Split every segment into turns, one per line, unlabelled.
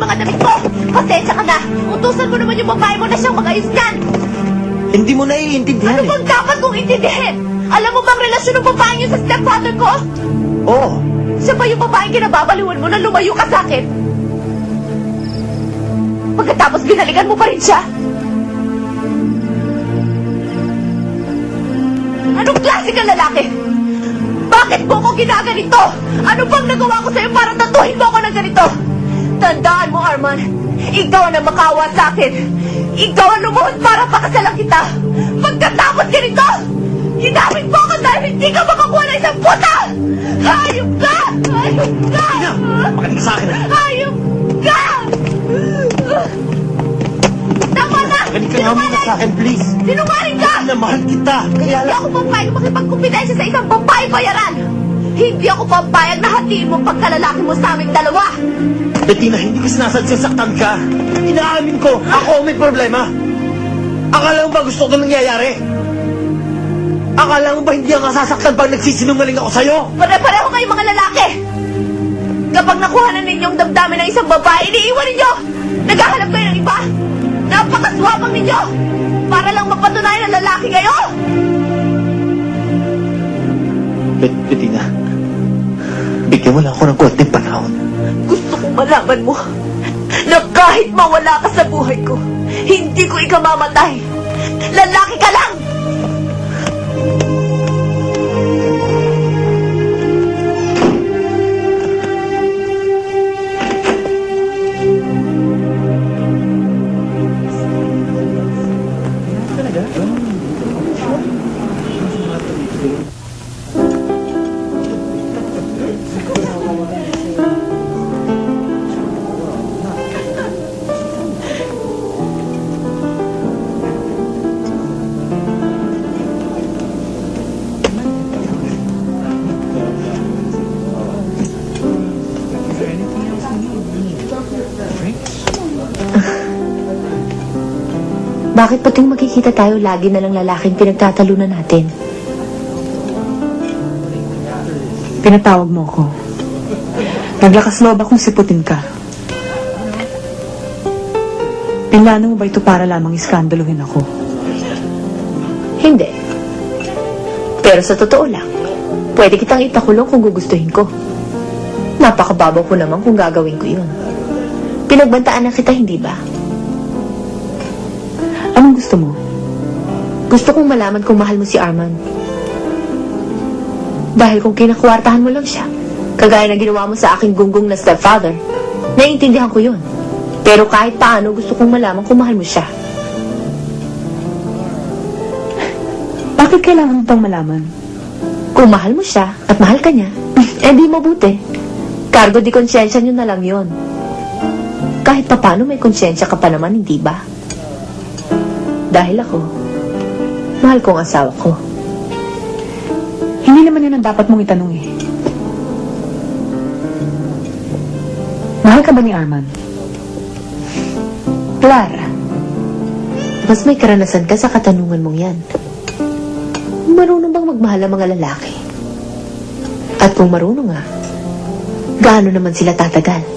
mga damit ko! Pasensya ka na! Utusan mo naman yung babae mo na siyang mag-ayos niyan!
Hindi mo naiintindihan
Ano bang dapat kong intindihin? Alam mo bang relasyon ng babae yun sa stepfather ko?
Oo.
Siya ba yung babaeng kinababaliwan mo na lumayo ka sa akin? Pagkatapos binalikan mo pa rin siya? Anong klase kang lalaki? Bakit mo ko ginaganito? Ano bang nagawa ko sa'yo para tatuhin mo ako ng ganito? Tandaan mo, Arman. Ikaw ang namakawa sa akin. Ikaw ang lumuhod para pakasalan kita. Pagkatapos ganito, hinamit mo ako dahil hindi ka makakuha ng isang puta! Hayop ka! Hayop ka!
Ina! Makinig ka sa akin, ha?
Hayop ka! Tama na!
Makinig ka nga muna sa akin, please.
Sinungaling ka!
Ina, mahal kita. Kaya
Hindi ako papayag makipagkumpidensya sa isang babae bayaran! Hindi ako papayag na hatiin mo pagkalalaki mo sa aming dalawa!
Bettina, hindi ko sinasadsasaktan ka. Inaamin ko, ako ang may problema. Akala mo ba gusto ko nangyayari? Akala mo ba hindi ang nasasaktan pag nagsisinungaling ako sa'yo?
Pare-pareho kayong mga lalaki! Kapag nakuha na ninyong damdamin ng isang babae, iniiwan ninyo! Naghahanap kayo ng iba! Napakaswapang ninyo! Para lang mapatunayan ang lalaki kayo!
Bettina, bigyan mo lang ako ng konting panahon.
Gusto kong malaman mo na kahit mawala ka sa buhay ko, hindi ko ikaw mamatay. Lalaki ka lang! Bakit pa tuwing makikita tayo, lagi na lang lalaking pinagtatalunan natin?
Pinatawag mo ako. Naglakas loob akong siputin ka. Pinlano mo ba ito para lamang iskandaluhin ako?
Hindi. Pero sa totoo lang, pwede kitang ipakulong kung gugustuhin ko. Napakababaw ko naman kung gagawin ko yun. Pinagbantaan na kita, hindi ba?
Anong gusto mo?
Gusto kong malaman kung mahal mo si Arman. Dahil kung kinakwartahan mo lang siya, kagaya na ginawa mo sa aking gunggong na stepfather, naiintindihan ko yun. Pero kahit paano, gusto kong malaman kung mahal mo siya.
Bakit kailangan mo pang malaman?
Kung mahal mo siya at mahal ka niya, eh di mabuti. Cargo di konsyensya nyo na lang yun. Kahit paano may konsyensya ka pa naman, hindi ba? Dahil ako, mahal ko ang asawa ko.
Hindi naman yun ang dapat mong itanong eh. Mahal ka ba ni Arman?
Clara, mas may karanasan ka sa katanungan mong yan. Marunong bang magmahal ang mga lalaki? At kung marunong nga, gaano naman sila tatagal?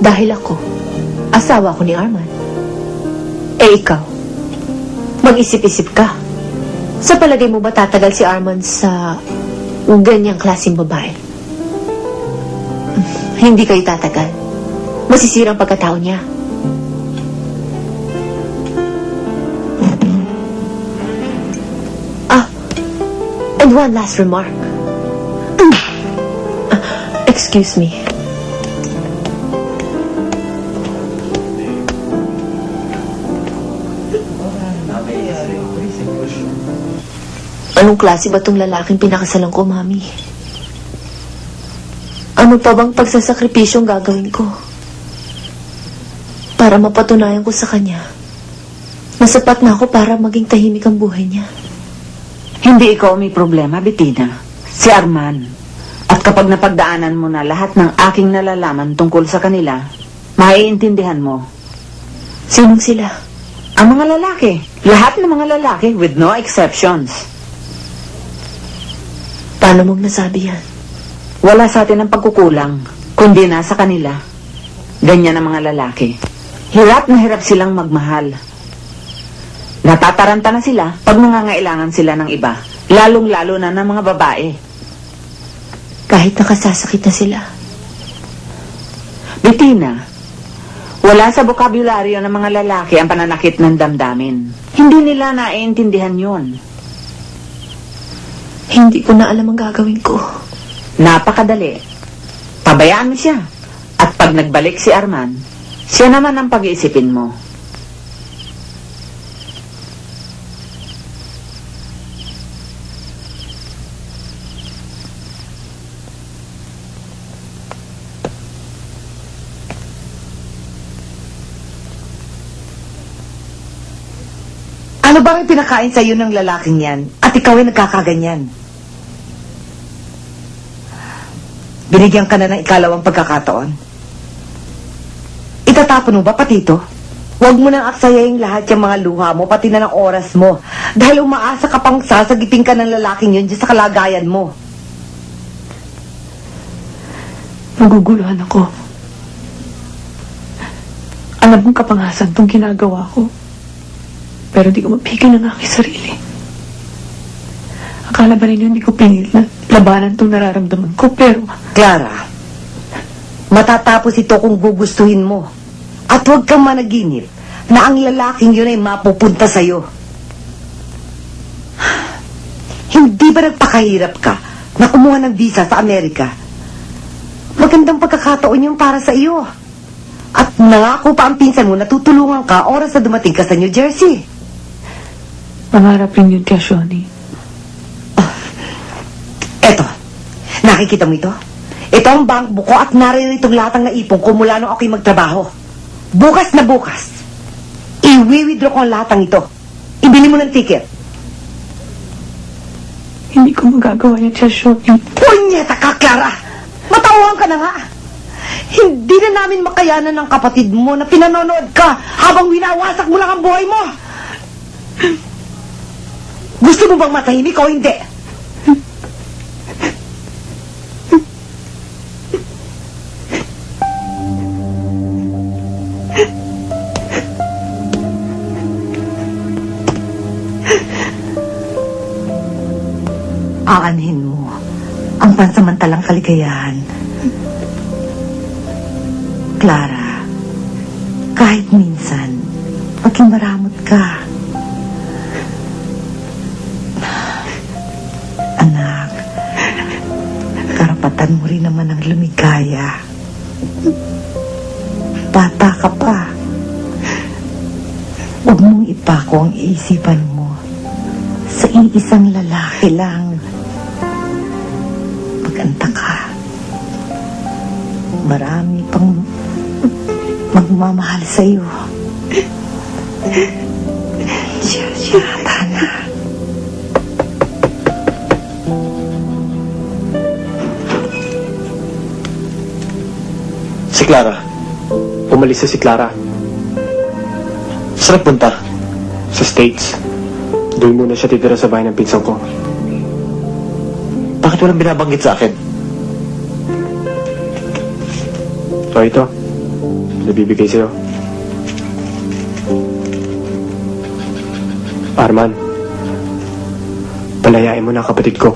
Dahil ako, asawa ko ni Arman. Eh ikaw, mag-isip-isip ka. Sa palagay mo ba tatagal si Arman sa ganyang klaseng babae? Hindi kayo tatagal. Masisira ang pagkatao niya. And one last remark. Excuse me. Anong klase ba tong lalaking pinakasalan ko, Mami? Ano pa bang pagsasakripisyong gagawin ko? Para mapatunayan ko sa kanya na sapat na ako para maging tahimik ang buhay niya.
Hindi ikaw may problema, Bettina. Si Arman. At kapag napagdaanan mo na lahat ng aking nalalaman tungkol sa kanila, maiintindihan mo.
Sinong sila?
Ang mga lalaki. Lahat ng mga lalaki with no exceptions.
Paano mong nasabi yan?
Wala sa atin ang pagkukulang, kundi nasa kanila. Ganyan ang mga lalaki. Hirap na hirap silang magmahal. Natataranta na sila pag nangangailangan sila ng iba, lalong-lalo na ng mga babae.
Kahit nakasasakit na sila.
Bettina, wala sa bokabularyo ng mga lalaki ang pananakit ng damdamin. Hindi nila naiintindihan yon.
Hindi ko na alam ang gagawin ko.
Napakadali. Pabayaan mo siya. At pag nagbalik si Arman, siya naman ang pag-iisipin mo.
Ano bang pinakain sa'yo ng lalaking yan? At ikaw ay nagkakaganyan. Binigyan ka na ng ikalawang pagkakataon. Itatapon mo ba pati ito? Huwag mo nang aksayahin lahat yung mga luha mo, pati na ng oras mo. Dahil umaasa ka pang sasagipin ka ng lalaking yun dyan sa kalagayan mo.
Naguguluhan ako. Alam mong kapangasan tong ginagawa ko. Pero di ko mapigil ang aking sarili. Akala ba ninyo hindi ko pinil na labanan tong nararamdaman ko, pero
Clara, matatapos ito kung gugustuhin mo. At huwag kang managinip na ang lalaking yun ay mapupunta sa'yo. Hindi ba nagpakahirap ka na kumuha ng visa sa Amerika? Magandang pagkakataon yung para sa iyo. At nangako pa ang pinsan mo na tutulungan ka oras na dumating ka sa New Jersey.
mangarap rin yun kay Shoni.
Eto, nakikita mo ito? Ito ang bank buko at naririto lahat ang naipon ko mula nung ako'y magtrabaho. Bukas na bukas, i-withdraw ko ang lahat ng ito. Ibili mo ng ticket.
Hindi ko magagawa yan kay Shoni.
Punyeta ka, Clara! Matawang ka na nga! Hindi na namin makayanan ng kapatid mo na pinanonood ka habang winawasak mo lang ang buhay mo! Gusto mo bang matahimik o hindi? Aanhin mo ang pansamantalang kaligayahan. Clara, kahit minsan, maging maramot ka. Anak, karapatan mo rin naman ang lumigaya. Bata ka pa. Huwag mong ipako ang isipan mo sa iisang lalaki lang. Maganda ka. Marami pang magmamahal sa'yo. Siya, Tana.
Si Clara.
Umalis na si Clara
Saan nagpunta?
sa States. Doon muna siya titira sa bahay ng pinsan ko.
Bakit walang binabanggit sa akin?
So ito, nabibigay sa'yo. Arman, palayain mo na ang kapatid ko.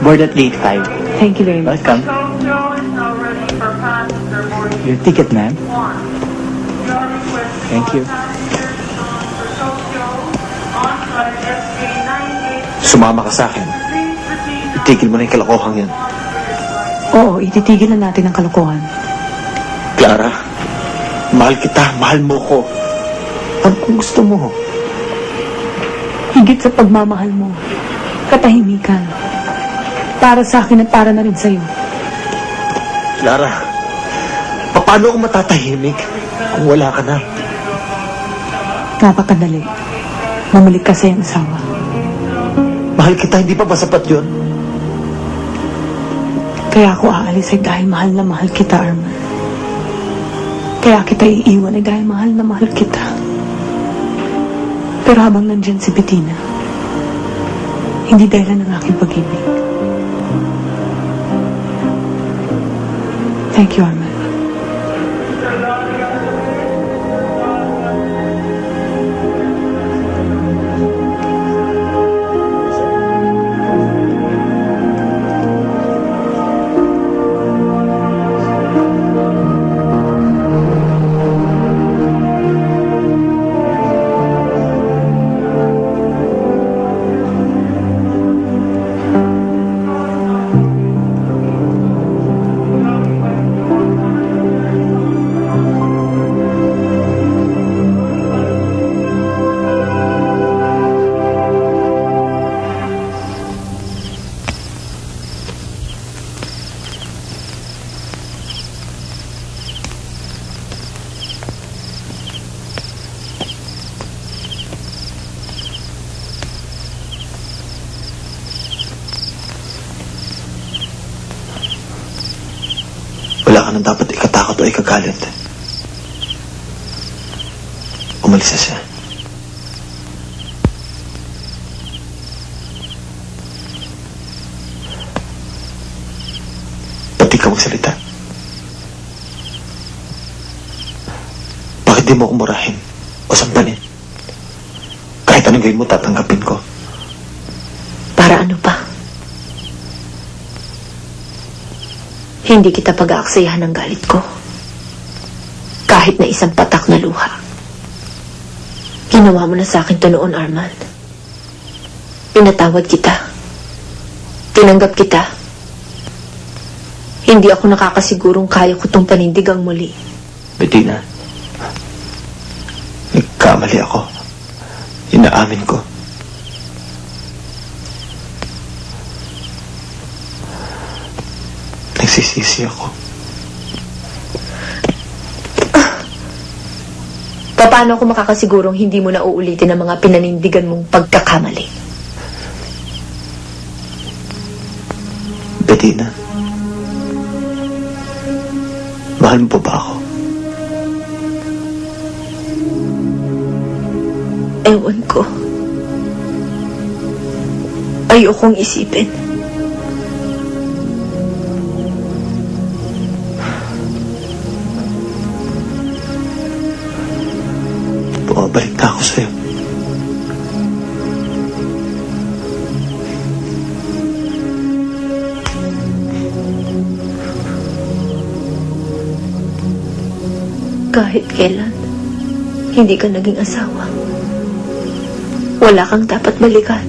Board at gate 5.
Thank you very much.
Welcome. Your ticket, ma'am. Thank you. Sumama ka sa akin. Itigil mo na yung kalokohang yan.
Oo, ititigil na natin ang kalokohan.
Clara, mahal kita, mahal mo ko. Ano kung gusto mo?
Higit sa pagmamahal mo, katahimikan. Para sa akin at para na rin sa'yo.
Clara, paano ako matatahimik kung wala ka na?
Napakadali. Bumalik ka sa iyong asawa.
Mahal kita, hindi pa ba sapat yun?
Kaya ako aalis ay dahil mahal na mahal kita, Arman. Kaya kita iiwan ay dahil mahal na mahal kita. Pero habang nandyan si Bettina, Hindi dahilan ng aking pag-ibig. Thank you, Arman.
Wala ka nang dapat ikatakot o ikagalit. Umalis na siya. Ba't di ka magsalita? Bakit di mo ako murahin o sampanin? Kahit anong gawin mo, tatanggapin ko.
Para ano pa? Hindi kita pag-aaksayahan ng galit ko. Kahit na isang patak na luha. Ginawa mo na sa akin to noon, Arman. Pinatawad kita. Tinanggap kita. Hindi ako nakakasigurong kaya ko tong panindigang muli.
Bettina, nagkamali ako. Inaamin ko. Nagsisisi ako.
Paano ako makakasigurong hindi mo na uulitin ang mga pinanindigan mong pagkakamali?
Bettina, mahal mo pa ba ako?
Ewan ko. Ayokong isipin.
Bumabalik na ako sa'yo.
Kahit kailan, hindi ka naging asawa. Wala kang dapat balikan.